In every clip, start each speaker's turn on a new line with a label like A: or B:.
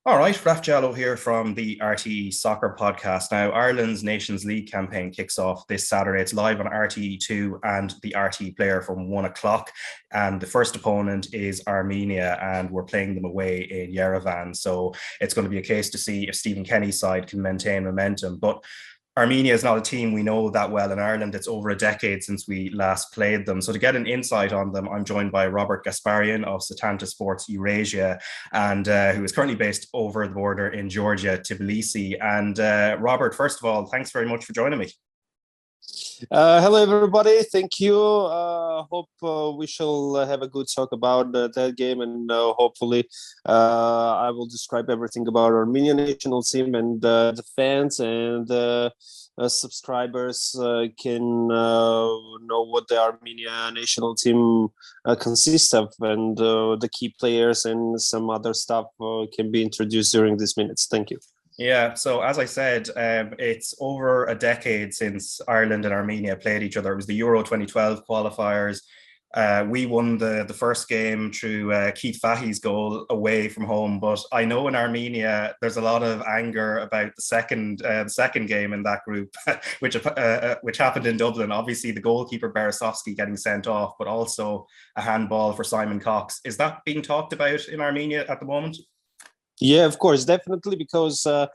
A: All right, Raf Diallo here from the RTÉ Soccer Podcast. Now, Ireland's Nations League campaign kicks off this Saturday. It's live on RTÉ2 and the RTÉ Player from 1 o'clock. And the first opponent is Armenia, and we're playing them away in Yerevan. So it's going to be a case to see if Stephen Kenny's side can maintain momentum. But Armenia is not a team we know that well in Ireland. It's over a decade since we last played them. So to get an insight on them, I'm joined by Robert Gasparyan of Setanta Sports Eurasia, and who is currently based over the border in Georgia, Tbilisi. And Robert, first of all, thanks very much for joining me.
B: Hello, everybody. Thank you. Hope we shall have a good talk about that game, and hopefully I will describe everything about Armenian national team, and the fans and subscribers can know what the Armenian national team consists of, and the key players and some other stuff can be introduced during these minutes. Thank you.
A: Yeah, so as I said, it's over a decade since Ireland and Armenia played each other. It was the Euro 2012 qualifiers. We won the first game through Keith Fahy's goal away from home, but I know in Armenia there's a lot of anger about the second game in that group, which happened in Dublin. Obviously, the goalkeeper Beresovsky getting sent off, but also a handball for Simon Cox. Is that being talked about in Armenia at the moment?
B: Yeah, of course, definitely, because even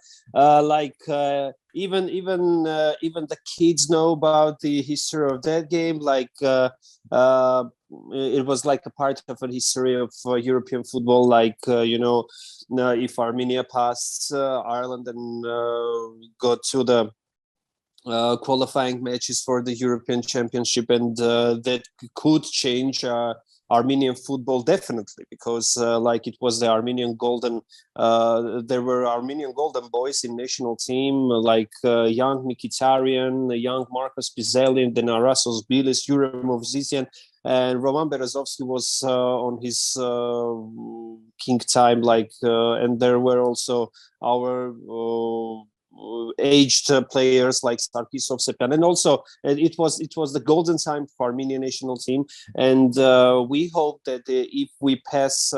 B: the kids know about the history of that game. It was like a part of a history of European football. If Armenia passed Ireland and got to the qualifying matches for the European Championship, and that could change Armenian football, definitely, because it was the Armenian golden, there were Armenian golden boys in national team, like young Mkhitaryyan, young Marcos Pizelli, then Arasos Bilis, Yerevan, and Roman Berezovsky was on his king time, and there were also our aged players like Sarkisov, Sepan, and also it was the golden time for Armenian national team, and we hope that if we pass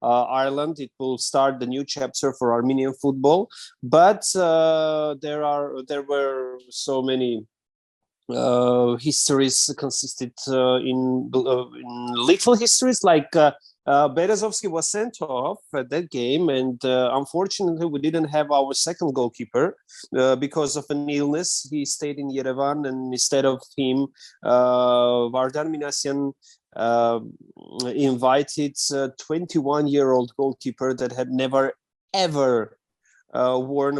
B: Ireland, it will start the new chapter for Armenian football. But there were so many histories consisted in little histories, like Berezovsky was sent off at that game, and unfortunately we didn't have our second goalkeeper because of an illness. He stayed in Yerevan, and instead of him, Vardan Minasyan invited a 21-year-old goalkeeper that had never ever worn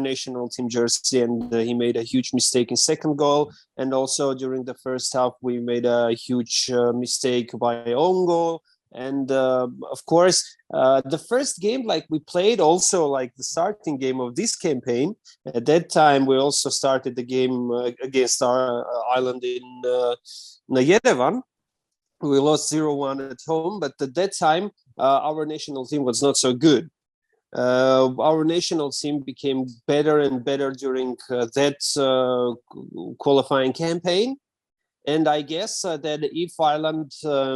B: national team jersey, and he made a huge mistake in second goal, and also during the first half we made a huge mistake by own goal. And of course the first game we played also the starting game of this campaign. At that time we also started the game against our Ireland in Yerevan. We lost 0-1 at home, but at that time our national team was not so good. Our national team became better and better during that qualifying campaign, and I guess that if Ireland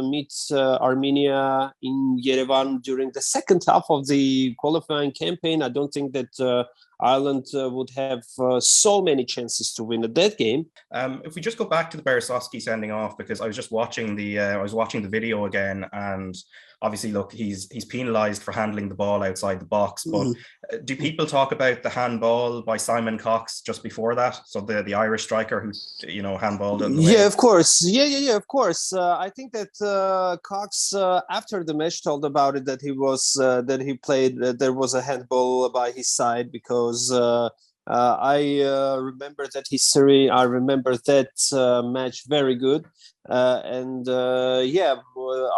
B: meets Armenia in Yerevan during the second half of the qualifying campaign, I don't think that Ireland would have so many chances to win that game.
A: If we just go back to the Beresovsky sending off, because I was just watching the video again, and obviously, look, he's penalised for handling the ball outside the box. But do people talk about the handball by Simon Cox just before that? So the Irish striker who handballed in the way?
B: Yeah, of course. Yeah, of course. I think that Cox after the match told about it, that he played. There was a handball by his side, because I remember that history. I remember that match very good.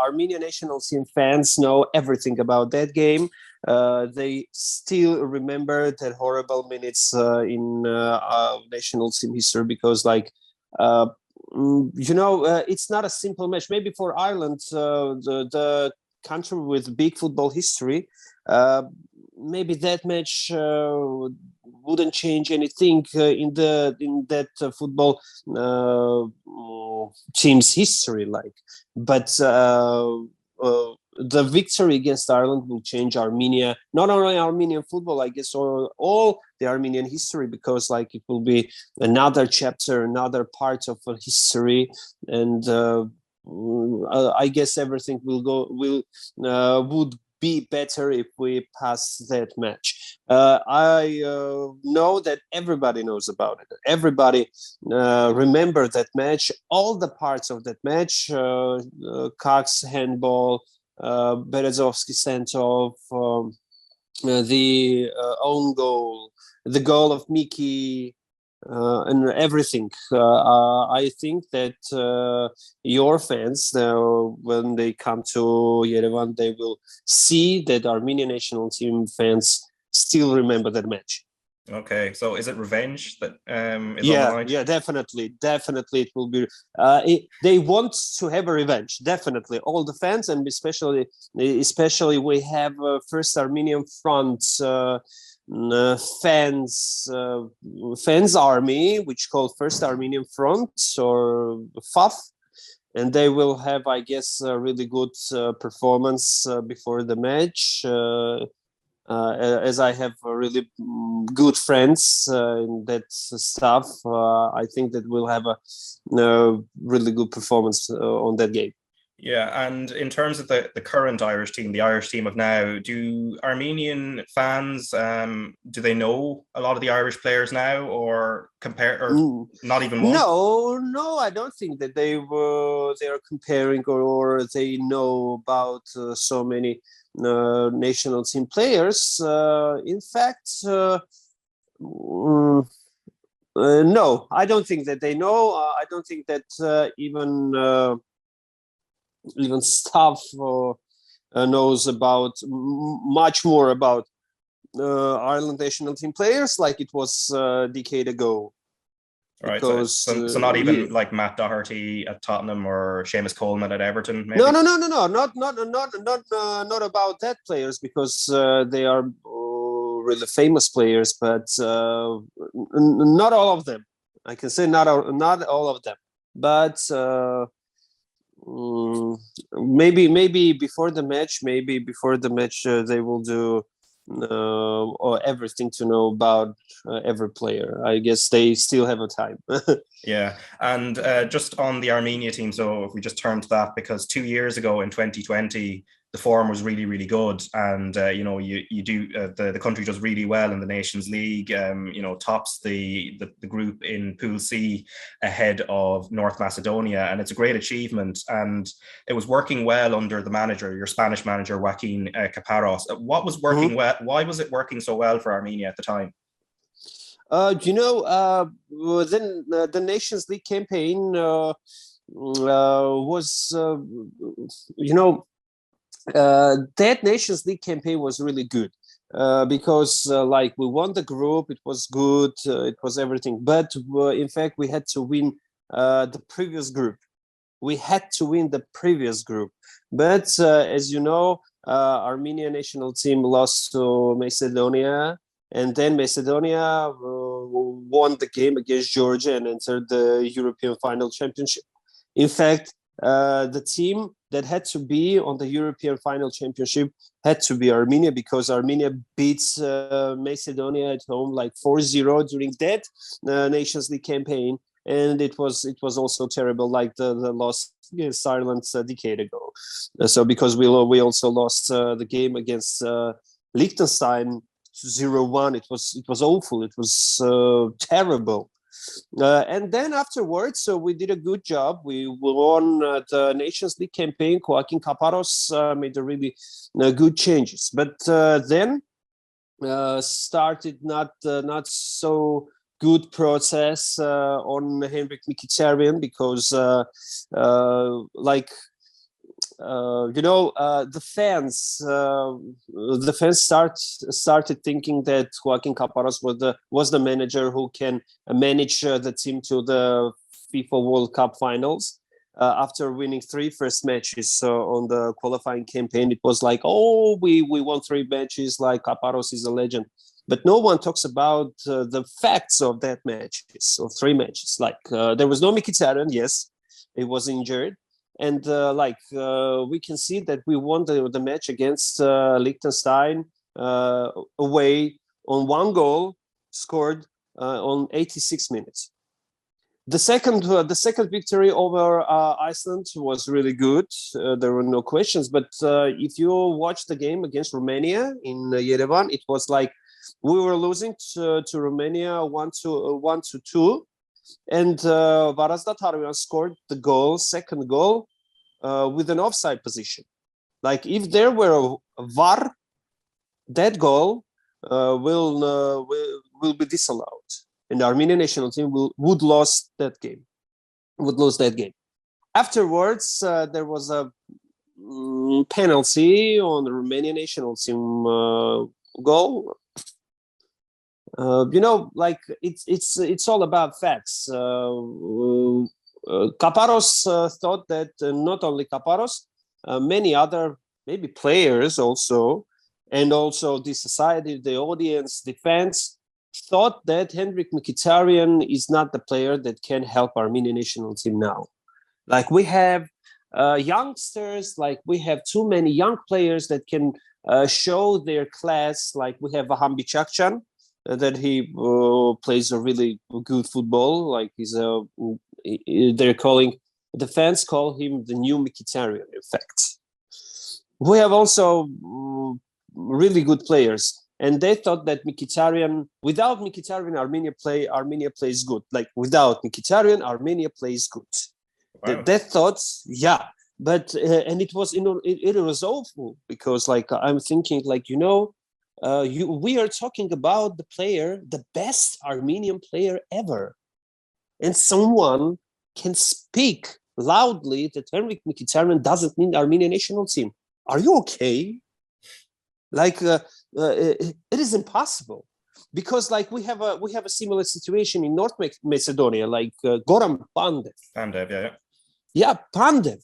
B: Armenian national team fans know everything about that game. They still remember that horrible minutes in national team history, because it's not a simple match. Maybe for Ireland, the country with big football history, maybe that match wouldn't change anything in that football team's history. But the victory against Ireland will change Armenia, not only Armenian football, I guess, or all the Armenian history, because like it will be another chapter, another part of history, and I guess everything would be better if we pass that match. I know that everybody knows about it. Everybody remember that match, all the parts of that match, Cox handball, Berezovsky sent off, the own goal, the goal of Miki, and everything. I think that your fans, when they come to Yerevan, they will see that Armenian national team fans still remember that match.
A: Okay, so is it revenge that is on the line?
B: Yeah, definitely it will be. They want to have a revenge, definitely. All the fans, and especially we have first Armenian front fans army, which called First Armenian Front, or FAF, and they will have, I guess, a really good performance before the match. As I have really good friends in that stuff, I think that we'll have a really good performance on that game.
A: Yeah, and in terms of the current Irish team, the Irish team of now, do Armenian fans do they know a lot of the Irish players now, or not even one?
B: No, I don't think that they are comparing or they know about so many national team players. In fact, no, I don't think that they know. I don't think that even staff knows about much more about Ireland national team players like it was a decade ago.
A: Right, because, so not even like Matt Doherty at Tottenham or Seamus Coleman at Everton, maybe?
B: No, not about that players, because they are really famous players, but not all of them. I can say not all of them, but maybe before the match, they will do or everything to know about every player. I guess they still have a time.
A: Yeah, and just on the Armenia team, so if we just turn to that, because 2 years ago in 2020, the form was really, really good, and the country does really well in the Nations League. Tops the group in Pool C ahead of North Macedonia, and it's a great achievement. And it was working well under the manager, your Spanish manager, Joaquin Caparros. What was working well? Why was it working so well for Armenia at the time?
B: The Nations League campaign was, that Nations League campaign was really good because we won the group, it was good, it was everything. But in fact, we had to win the previous group. But as you know, Armenian national team lost to Macedonia. And then Macedonia won the game against Georgia and entered the European final championship. In fact, the team that had to be on the European final championship had to be Armenia, because Armenia beats Macedonia at home 4-0 during that Nations League campaign. And it was also terrible, like the loss against Ireland a decade ago. So because we also lost the game against Liechtenstein 0-1, it was awful. It was terrible. And then afterwards, so we did a good job. We won the Nations League campaign. Joaquin Caparros made a really good changes. But then started not so good process on Henrikh Mkhitaryan, because the fans started thinking that Joaquin Caparros was the manager who can manage the team to the FIFA World Cup finals. After winning 3 first matches on the qualifying campaign, it was we won 3 matches, Caparros is a legend. But no one talks about the facts of that matches, of 3 matches. There was no Mkhitaryan, yes, he was injured. And we can see that we won the match against Liechtenstein away on 1 goal scored on 86 minutes. The second victory over Iceland was really good. There were no questions. But if you watch the game against Romania in Yerevan, it was like we were losing to Romania 1-2, and Varazdat scored the second goal, with an offside position. Like if there were a VAR, that goal will be disallowed, and the Armenian national team would lose that game. Afterwards, there was a penalty on the Romanian national team goal. It's all about facts. Kaparos thought that not only Kaparos, many other maybe players also, and also the society, the audience, the fans, thought that Henrikh Mkhitaryan is not the player that can help Armenian national team now. Like we have youngsters, like we have too many young players that can show their class. Like we have Vahan Bichakchan, that he plays a really good football. Like the fans call him the new Mkhitaryan, in fact. We have also really good players. And they thought that without Mkhitaryan, Armenia plays good. Like without Mkhitaryan, Armenia plays good.
A: Wow.
B: They thought, yeah. But and it was awful, because like I'm thinking, like we are talking about the player, the best Armenian player ever, and someone can speak loudly that Henrikh Mkhitaryan doesn't need Armenian national team. Are you okay? Like it is impossible, because like we have a similar situation in North Macedonia, like Goran Pandev. Yeah, Pandev.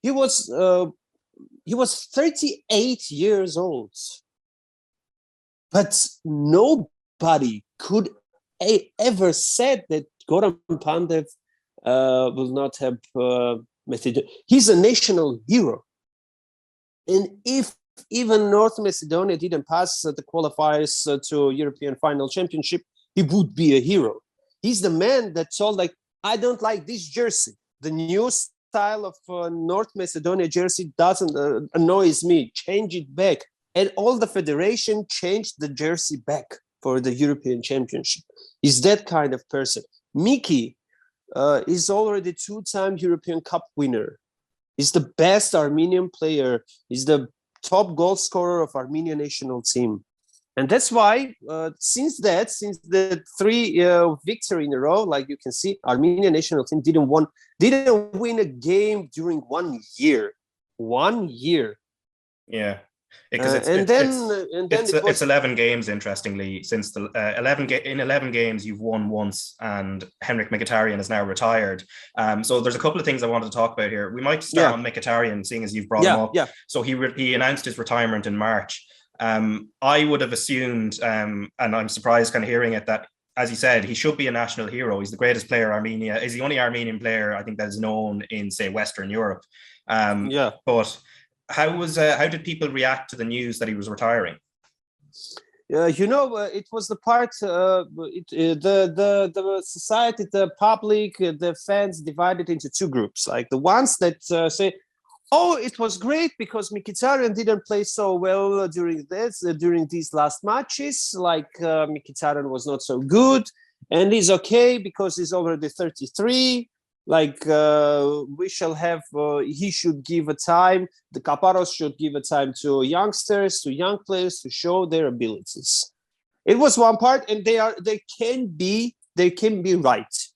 B: He was 38 years old, but nobody could ever said that Goran Pandev will not have Macedonia. He's a national hero, and if even North Macedonia didn't pass the qualifiers to European Final Championship, he would be a hero. He's the man that told, like, I don't like this jersey. The new style of North Macedonia jersey doesn't annoys me. Change it back. And all the federation changed the jersey back for the European Championship. He's that kind of person. Miki is already 2-time European Cup winner. He's the best Armenian player. He's the top goal scorer of Armenian national team. And that's why since the 3 victory in a row, like you can see, Armenian national team didn't win a game during 1 year. 1 year.
A: Yeah. Because it's 11 games, interestingly, since the 11 games you've won once, and Henrikh Mkhitaryan is now retired. So there's a couple of things I wanted to talk about here. We might start on Mkhitaryan, seeing as you've brought him up. Yeah. So he announced his retirement in March. I would have assumed, and I'm surprised kind of hearing it, that, as you said, he should be a national hero. He's the greatest player Armenia. He's the only Armenian player I think that is known in, say, Western Europe. But how did people react to the news that he was retiring?
B: It was the part, the society, the public, the fans divided into 2 groups. Like the ones that say, oh, it was great because Mkhitaryan didn't play so well during these last matches. Like Mkhitaryan was not so good, and he's okay because he's already 33. Like he should give a time. The Kaparos should give a time to youngsters, to young players, to show their abilities. It was one part, and they can be right,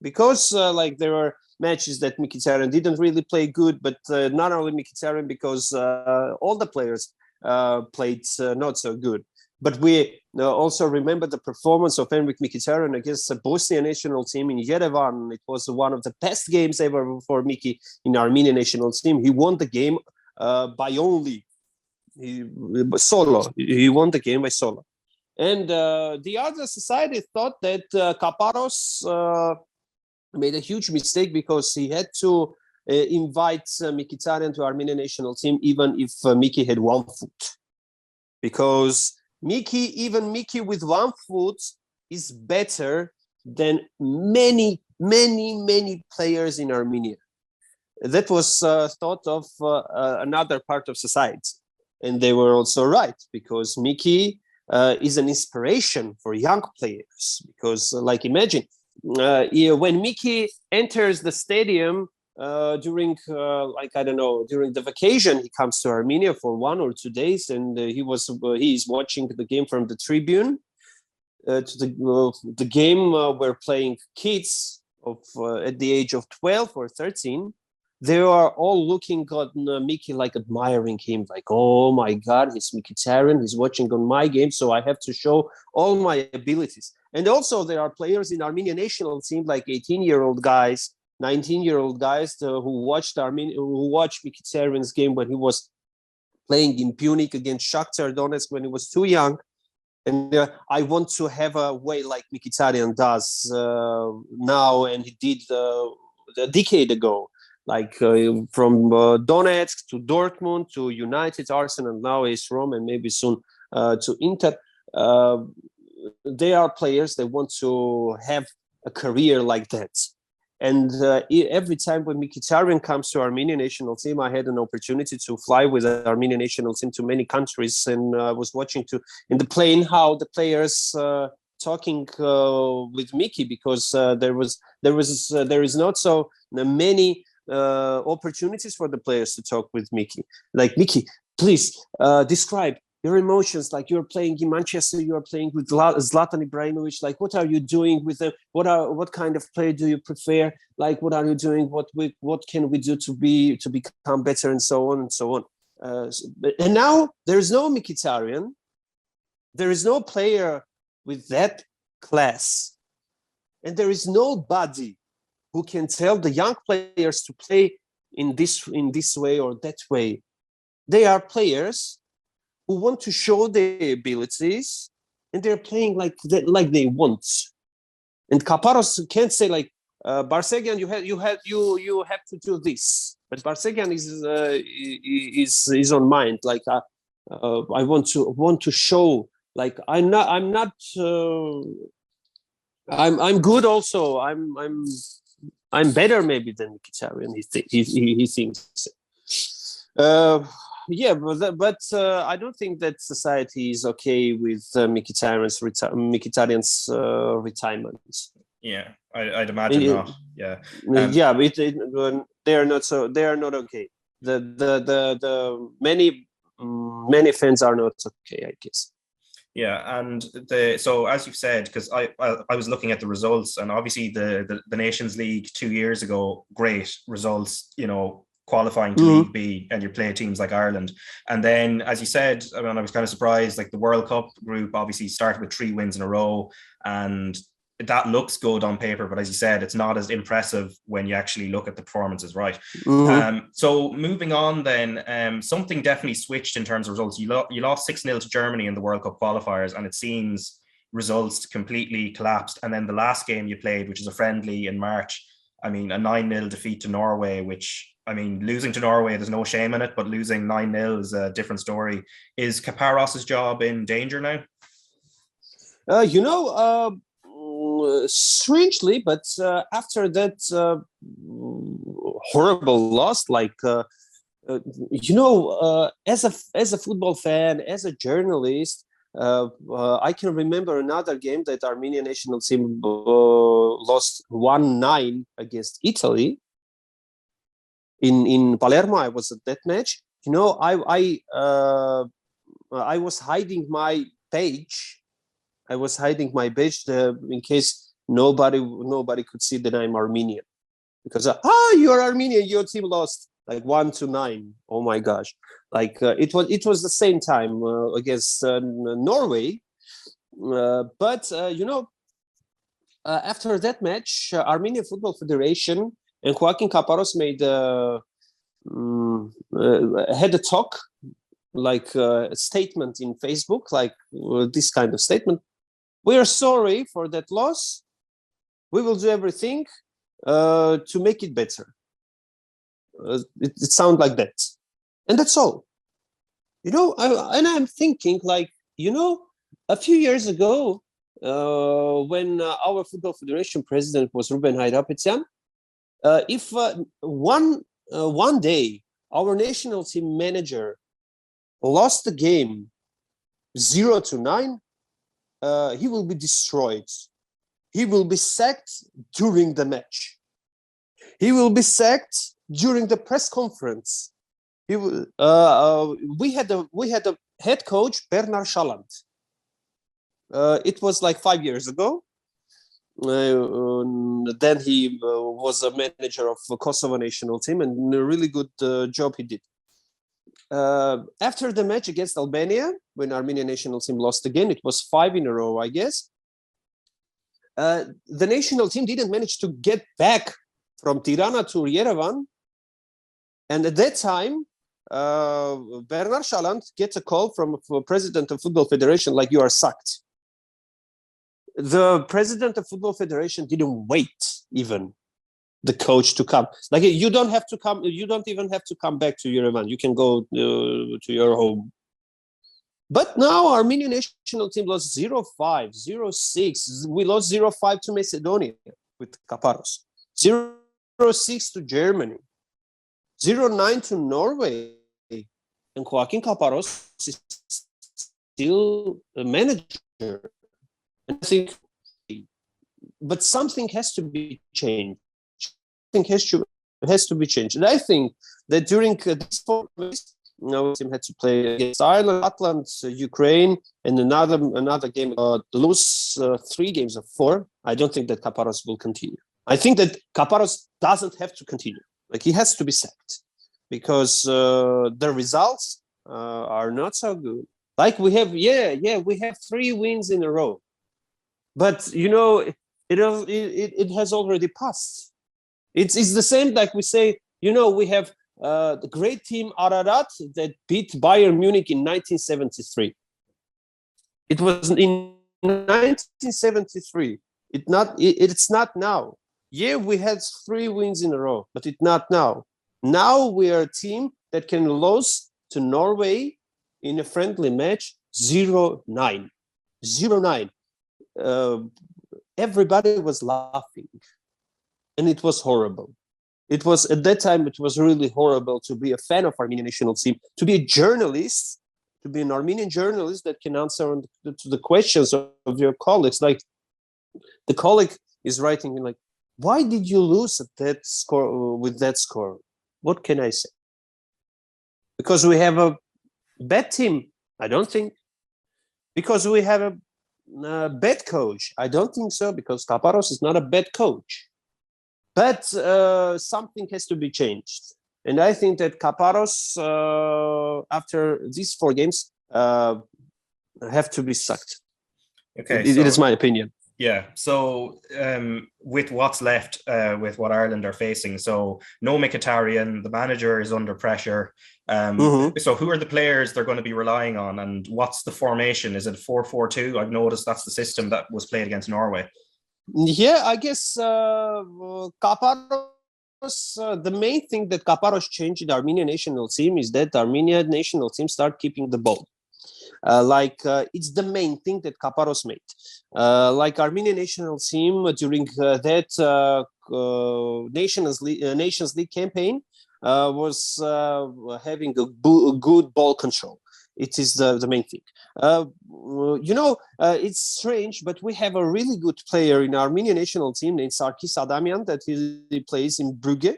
B: because like there are matches that Mkhitaryan didn't really play good, but not only Mkhitaryan, because all the players played not so good. But we also remember the performance of Henrikh Mkhitaryan against the Bosnian national team in Yerevan. It was one of the best games ever for Miki in Armenian national team. He won the game solo. He won the game by solo. And the other society thought that Kaparos made a huge mistake, because he had to invite Mkhitaryan to Armenian national team, even if Miki had 1 foot, because Miki with 1 foot is better than many players in Armenia. That was thought of another part of society, and they were also right, because Miki is an inspiration for young players. Because, like, imagine when Miki enters the stadium during during the vacation, he comes to Armenia for 1 or 2 days, and he's watching the game from the tribune. To the game were playing kids of at the age of 12 or 13. They are all looking at Miki, like admiring him, like, oh my God, he's Mkhitaryan, he's watching on my game, so I have to show all my abilities. And also there are players in Armenian national team, like 18-year-old guys, 19-year-old guys who watched Mkhitaryan's game when he was playing in Punic against Shakhtar Donetsk when he was too young. And I want to have a way like Mkhitaryan does now, and he did a decade ago, like from Donetsk to Dortmund to United, Arsenal, now AS Roma, and maybe soon to Inter. They are players that want to have a career like that. And every time when Mkhitaryan comes to Armenian national team, I had an opportunity to fly with the Armenian national team to many countries, and I was watching in the plane how the players talking with Miki, because there is not so many opportunities for the players to talk with Miki. Like, Miki, please describe your emotions, like you're playing in Manchester, you are playing with Zlatan Ibrahimovic. Like, what are you doing with them? What kind of play do you prefer? Like, what are you doing? What can we do to become better, and so on and so on. And now there is no Mkhitaryan. There is no player with that class, and there is nobody who can tell the young players to play in this way or that way. They are players who want to show their abilities, and they're playing like they want. And Kaparos can't say like, Barsegyan, you have to do this. But Barsegyan is on mind. Like, I want to show, like, I'm good also. I'm better maybe than Mkhitaryan. He thinks. Yeah, but I don't think that society is okay with Mkhitaryan's retirement.
A: Yeah, I'd imagine not. Yeah,
B: yeah, but they are not okay. The many fans are not okay, I guess.
A: Yeah, and so as you've said, because I was looking at the results, and obviously the Nations League 2 years ago, great results, qualifying to League B, and you play teams like Ireland. And then, as you said, I mean, I was kind of surprised, like the World Cup group obviously started with 3 wins in a row, and that looks good on paper, but as you said, it's not as impressive when you actually look at the performances, right? So moving on then, something definitely switched in terms of results. You lost 6-0 to Germany in the World Cup qualifiers, and it seems results completely collapsed. And then the last game you played, which is a friendly in March, I mean, a 9-0 defeat to Norway, which, I mean, losing to Norway, there's no shame in it, but losing 9-0 is a different story. Is Kaparos's job in danger now?
B: Strangely, but after that horrible loss, like, as a football fan, as a journalist, I can remember another game that Armenian national team lost 1-9 against Italy in Palermo. I was at that match. I was hiding my page. In case nobody could see that I'm Armenian, because you are Armenian, your team lost like 1-9. Oh my gosh! Like, it was the same time against Norway, but after that match, Armenian Football Federation and Joaquin Kaparos had a talk, like a statement in Facebook, like this kind of statement. We are sorry for that loss. We will do everything to make it better. it sounds like that, and that's all. I'm thinking a few years ago, when our football federation president was Ruben Hayrapetyyan, if one day our national team manager lost the game 0-9, he will be destroyed. He will be sacked during the match. He will be sacked during the press conference. He will. We had a head coach, Bernard Shaland. It was like 5 years ago. Then he was a manager of the Kosovo national team, and a really good job he did. After the match against Albania, when Armenian national team lost again, it was 5 in a row, I guess. The national team didn't manage to get back from Tirana to Yerevan. And at that time, Bernard Shaland gets a call from the president of Football Federation, like, you are sacked. The president of Football Federation didn't wait even the coach to come. Like, you don't have to come. You don't even have to come back to Yerevan. You can go to your home. But now Armenian national team lost 0-5, 0-6. We lost 0-5 to Macedonia with Kaparos, 0-6 to Germany, 0-9 to Norway. And Joaquin Kaparos is still a manager. And I think, but something has to be changed. Something has to be changed. And I think that during this 4 weeks, the team had to play against Ireland, Scotland, Ukraine, and another game. Lose 3 games of 4. I don't think that Kaparos will continue. I think that Kaparos doesn't have to continue. Like, he has to be sacked because the results are not so good. Like, we have 3 wins in a row, but it has already passed. It's the same like we say. We have the great team Ararat that beat Bayern Munich in 1973. It was in 1973. It's not now. Yeah, we had 3 wins in a row, but it's not now. Now we are a team that can lose to Norway in a friendly match 0-9. 0-9. Everybody was laughing, and it was horrible. It was, at that time, it was really horrible to be a fan of Armenian national team, to be a journalist, to be an Armenian journalist that can answer to the questions of your colleagues. Like, the colleague is writing like, why did you lose at that score with that score? What can I say? Because we have a bad team? I don't think. Because we have a bad coach? I don't think so, because Kaparos is not a bad coach. But something has to be changed. And I think that Kaparos, after these 4 games, have to be sacked.
A: Okay,
B: it is my opinion.
A: Yeah, so with what's left, with what Ireland are facing, so no Mkhitaryan, the manager is under pressure. So who are the players they're going to be relying on, and what's the formation? Is it 4-4-2? I've noticed that's the system that was played against Norway.
B: Yeah, I guess Kaparos, the main thing that Kaparos changed in the Armenian national team is that the Armenian national team start keeping the ball. It's the main thing that Kaparos made. Like Armenian national team during that Nations League campaign was having a good ball control. It is the main thing. It's strange, but we have a really good player in our Armenian national team named Sarkis Adamian that he plays in Brugge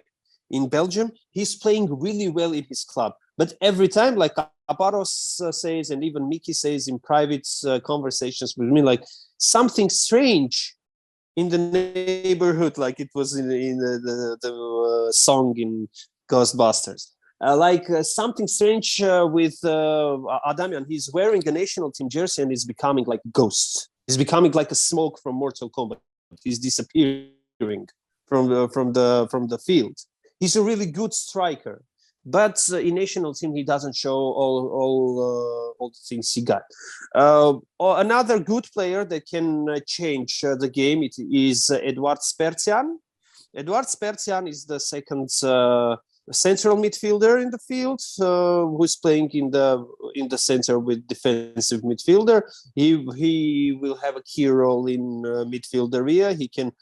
B: in Belgium. He's playing really well in his club. But every time, like Kaparos says, and even Miki says in private conversations with me, like, something strange in the neighborhood, like it was in the song in Ghostbusters. Something strange with Adamian. He's wearing a national team jersey and he's becoming like a ghost. He's becoming like a smoke from Mortal Kombat. He's disappearing from the field. He's a really good striker, but in national team he doesn't show all the things he got. Another good player that can change the game is Eduard Spertian. Eduard Spertian is the second central midfielder in the field, who's playing in the center with defensive midfielder. He will have a key role in midfield area. He can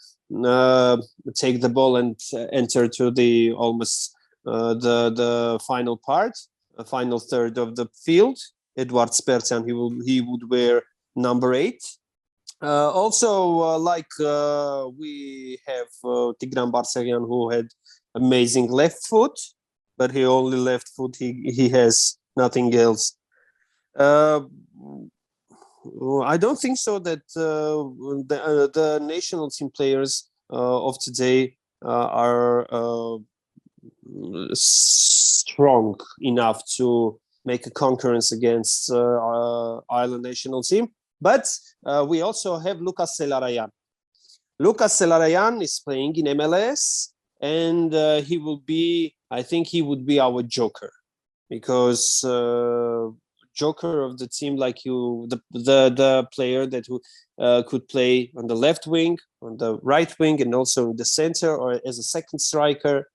B: take the ball and enter to the almost the final part, final third of the field. Edward Spertian, he would wear number 8. We have Tigran Barseghian, who had amazing left foot, but he only left foot. He has nothing else. I don't think so that the national team players of today are strong enough to make a concurrence against Ireland national team. But we also have Lucas Selarayan. Lucas Selarayan is playing in MLS, and I think he would be our joker, because joker of the team, like the player that could play on the left wing, on the right wing, and also in the center or as a second striker.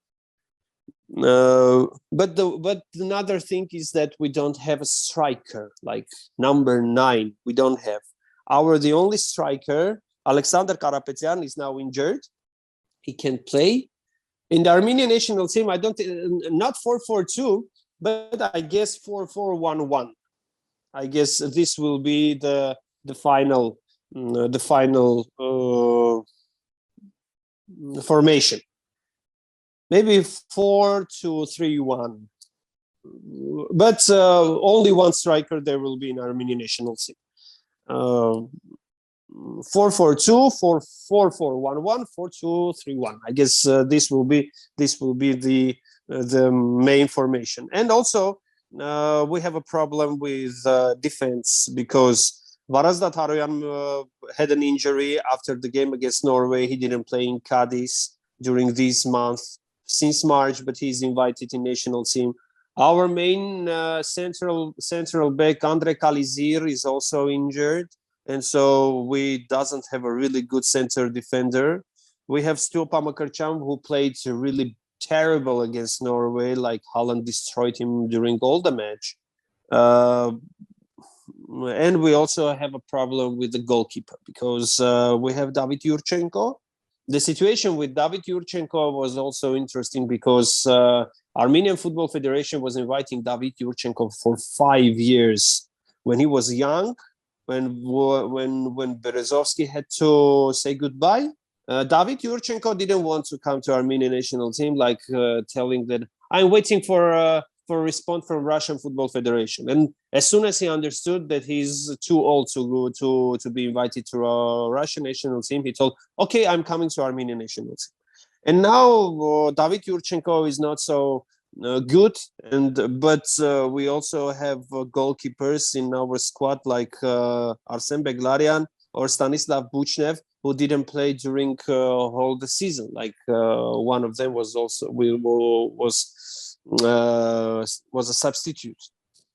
B: But another thing is that we don't have a striker like number 9. We don't have the only striker. Alexander Karapetyan is now injured. He can play in the Armenian national team. I don't not 4-4-2, but I guess 4-4-1-1. I guess this will be the final formation. Maybe 4-2-3-1, but only one striker there will be in Armenian national team. 4-4-2, 4-4-1-1, 4-2-3-1. I guess this will be the main formation. And also we have a problem with defense, because Varazdat Haroyan had an injury after the game against Norway. He didn't play in Cadiz during this month since March, but he's invited in national team. Our main central back, Andre Kalizir, is also injured, and so we doesn't have a really good center defender. We have Stjopa Makarcham, who played really terrible against Norway, like Holland destroyed him during all the match. And we also have a problem with the goalkeeper, because we have David Yurchenko. The situation with David Yurchenko was also interesting, because Armenian Football Federation was inviting David Yurchenko for 5 years when he was young, when Berezovsky had to say goodbye. David Yurchenko didn't want to come to Armenian national team, like telling that I'm waiting for a response from Russian Football Federation. And as soon as he understood that he's too old to be invited to a Russian national team, he told, okay, I'm coming to Armenian national team. And now David Yurchenko is not so good, but we also have goalkeepers in our squad like Arsen Beglarian or Stanislav Buchnev, who didn't play during whole the season. Like one of them was a substitute.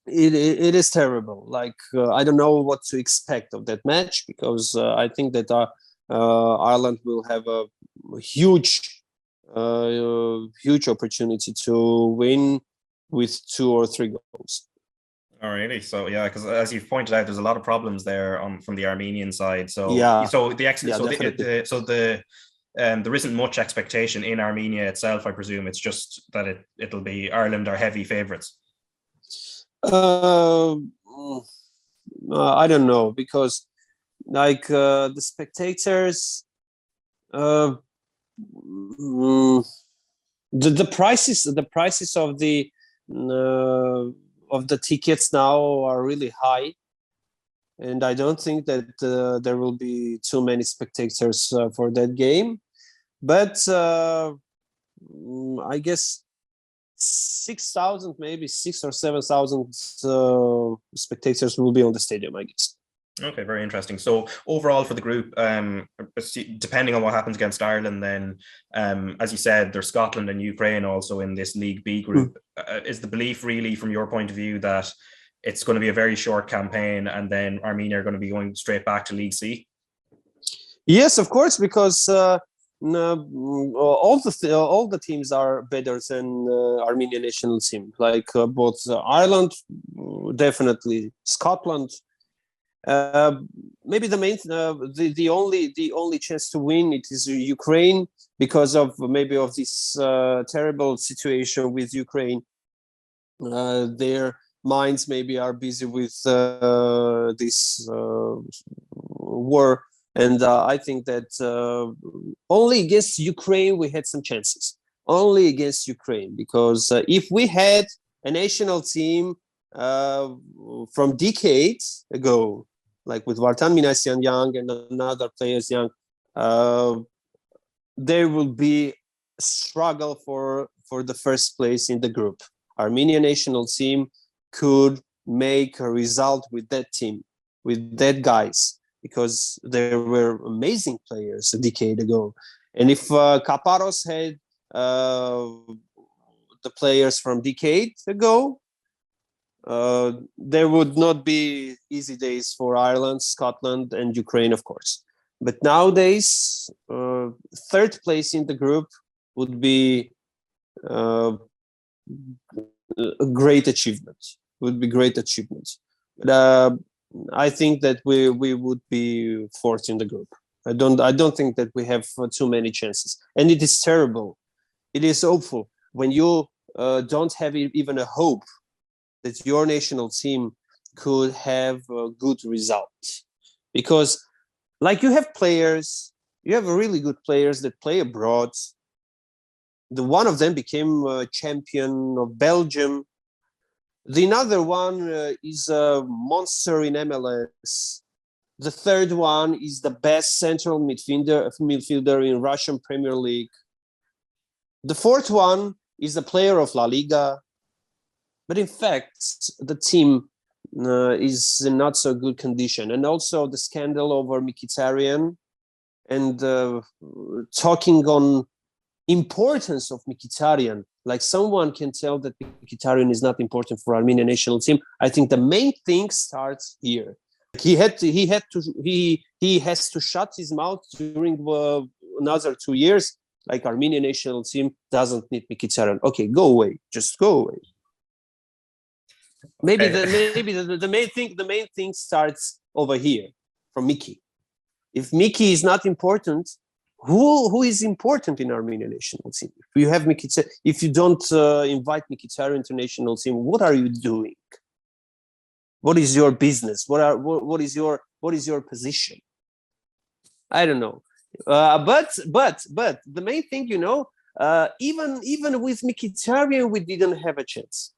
B: It is terrible. Like I don't know what to expect of that match, because I think that Ireland will have a huge opportunity to win with 2 or 3 goals.
A: Oh, really? So yeah, because as you've pointed out, there's a lot of problems there from the Armenian side. So
B: yeah,
A: there isn't much expectation in Armenia itself. I presume it's just that it'll be Ireland are heavy favourites.
B: I don't know, because like the spectators, the prices of the tickets now are really high, and I don't think that there will be too many spectators for that game. But I guess 6,000, maybe 6,000 or 7,000 spectators will be on the stadium, I guess.
A: Okay, very interesting. So overall for the group, depending on what happens against Ireland, then as you said, there's Scotland and Ukraine also in this League B group. Is the belief really, from your point of view, that it's going to be a very short campaign and then Armenia are going to be going straight back to League C?
B: Yes, of course, because No, all the teams are better than Armenian national team. Like both Ireland, definitely Scotland. Maybe the only chance to win it is Ukraine, because of maybe of this terrible situation with Ukraine. Their minds maybe are busy with this war. And I think that only against Ukraine we had some chances. Only against Ukraine, because if we had a national team from decades ago, like with Vartan Minasyan young and another players young, there will be a struggle for the first place in the group. Armenian national team could make a result with that team, with that guys, because there were amazing players a decade ago. And if Kaparos had the players from decade ago, there would not be easy days for Ireland, Scotland, and Ukraine, of course. But nowadays, third place in the group would be a great achievement. Would be great achievement. But I think that we would be fourth in the group. I don't think that we have too many chances, and it is terrible. It is awful when you don't have even a hope that your national team could have a good result, because like you have players, you have really good players that play abroad. One of them became a champion of Belgium. The another one is a monster in MLS. The third one is the best central midfielder in Russian Premier League. The fourth one is a player of La Liga. But in fact, the team is in not so good condition. And also the scandal over Mkhitaryan, and talking on importance of Mkhitaryan, like someone can tell that Mkhitaryan is not important for Armenian national team. I think the main thing starts here. He has to shut his mouth during another 2 years. Like Armenian national team doesn't need Mkhitaryan. Okay, go away. Just go away. Maybe the main thing starts over here from Miki. If Miki is not important, who is important in Armenian national team? If you don't invite Mkhitaryan to national team, what are you doing? What is your business? What is your position? I don't know. But the main thing, even with Mkhitaryan, we didn't have a chance.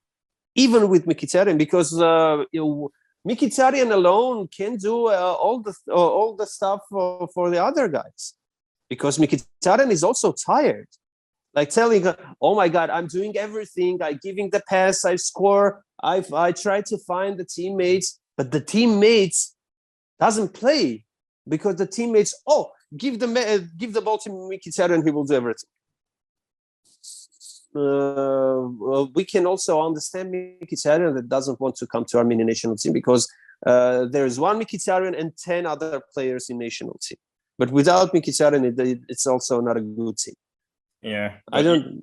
B: Even with Mkhitaryan, because Mkhitaryan alone can do all the stuff for the other guys. Because Mkhitaryan is also tired, like telling, "Oh my God, I'm doing everything. I'm giving the pass. I score. I try to find the teammates, but the teammates doesn't play because the teammates give the ball to Mkhitaryan. He will do everything." We can also understand Mkhitaryan that doesn't want to come to Armenian national team, because there is one Mkhitaryan and 10 other players in national team. But without Mkhitaryan, it's also not a good team.
A: Yeah,
B: I don't.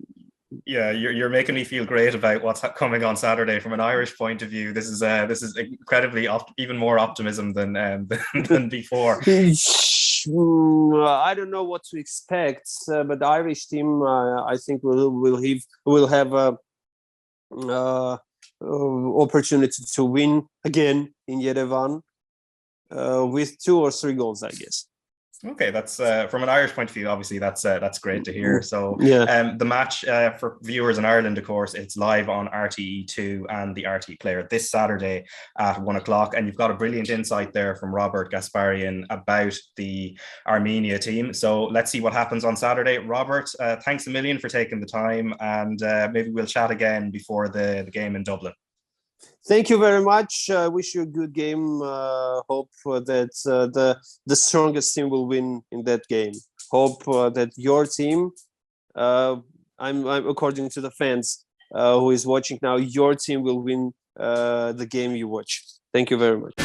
A: Yeah, you're making me feel great about what's coming on Saturday from an Irish point of view. This is incredibly even more optimism than than before.
B: I don't know what to expect, but the Irish team, I think, will have a opportunity to win again in Yerevan with 2 or 3 goals, I guess.
A: Okay, that's from an Irish point of view. Obviously, that's great to hear. So,
B: yeah.
A: The match for viewers in Ireland, of course, it's live on RTÉ2 and the RTÉ Player this Saturday at 1 o'clock. And you've got a brilliant insight there from Robert Gasparyan about the Armenia team. So let's see what happens on Saturday. Robert, thanks a million for taking the time, and maybe we'll chat again before the game in Dublin.
B: Thank you very much. Wish you a good game. Hope that the strongest team will win in that game. Hope that your team, I'm according to the fans who is watching now, your team will win the game you watch. Thank you very much.